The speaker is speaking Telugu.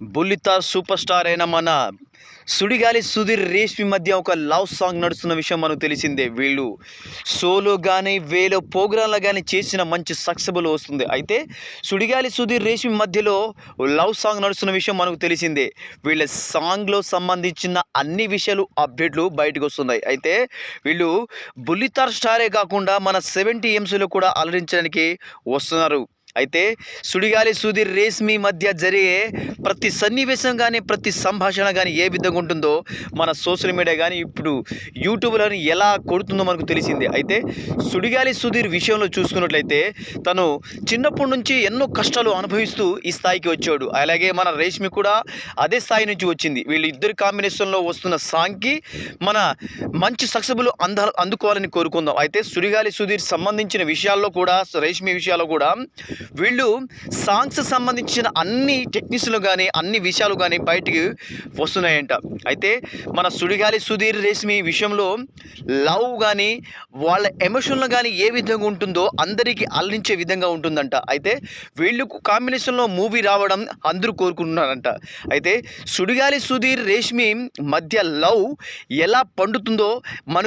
బుల్లిత సూపర్ స్టార్ అయిన మన సుడిగాలి సుధీర్ రేష్మి మధ్య ఒక లవ్ సాంగ్ నడుస్తున్న విషయం మనకు తెలిసిందే. వీళ్ళు సోలో కానీ వేలో ప్రోగ్రాంలో కానీ చేసిన మంచి సక్సెస్ఫుల్ వస్తుంది. అయితే సుడిగాలి సుధీర్ రేష్మి మధ్యలో లవ్ సాంగ్ నడుస్తున్న విషయం మనకు తెలిసిందే. వీళ్ళ సాంగ్లో సంబంధించిన అన్ని విషయాలు అప్డేట్లు బయటకు వస్తున్నాయి. అయితే వీళ్ళు బుల్లితార్ స్టారే కాకుండా మన 70 ఎంసీలో కూడా అలరించడానికి వస్తున్నారు. అయితే సుడిగాలి సుధీర్ రేష్మి మధ్య జరిగే ప్రతి సన్నివేశం కానీ ప్రతి సంభాషణ కానీ ఏ విధంగా ఉంటుందో మన సోషల్ మీడియా కానీ ఇప్పుడు యూట్యూబ్లో ఎలా కొడుతుందో మనకు తెలిసిందే. అయితే సుడిగాలి సుధీర్ విషయంలో చూసుకున్నట్లయితే తను చిన్నప్పటి నుంచి ఎన్నో కష్టాలు అనుభవిస్తూ ఈ స్థాయికి వచ్చాడు. అలాగే మన రేష్మి కూడా అదే స్థాయి నుంచి వచ్చింది. వీళ్ళిద్దరి కాంబినేషన్లో వస్తున్న సాంగ్కి మన మంచి సక్సెస్ఫుల్ అందుకోవాలని కోరుకుందాం. అయితే సుడిగాలి సుధీర్ సంబంధించిన విషయాల్లో కూడా రేష్మి విషయాల్లో కూడా వీళ్ళు సాంగ్స్ సంబంధించిన అన్ని టెక్నిక్స్లు కానీ అన్ని విషయాలు కానీ బయటికి వస్తున్నాయంట. అయితే మన సుడిగాలి సుధీర్ రేష్మి విషయంలో లవ్ కానీ వాళ్ళ ఎమోషన్లు కానీ ఏ విధంగా ఉంటుందో అందరికీ అలరించే విధంగా ఉంటుందంట. అయితే వీళ్ళు కాంబినేషన్లో మూవీ రావడం అందరూ కోరుకుంటున్నారంట. అయితే సుడిగాలి సుధీర్ రేష్మి మధ్య లవ్ ఎలా పండుతుందో మన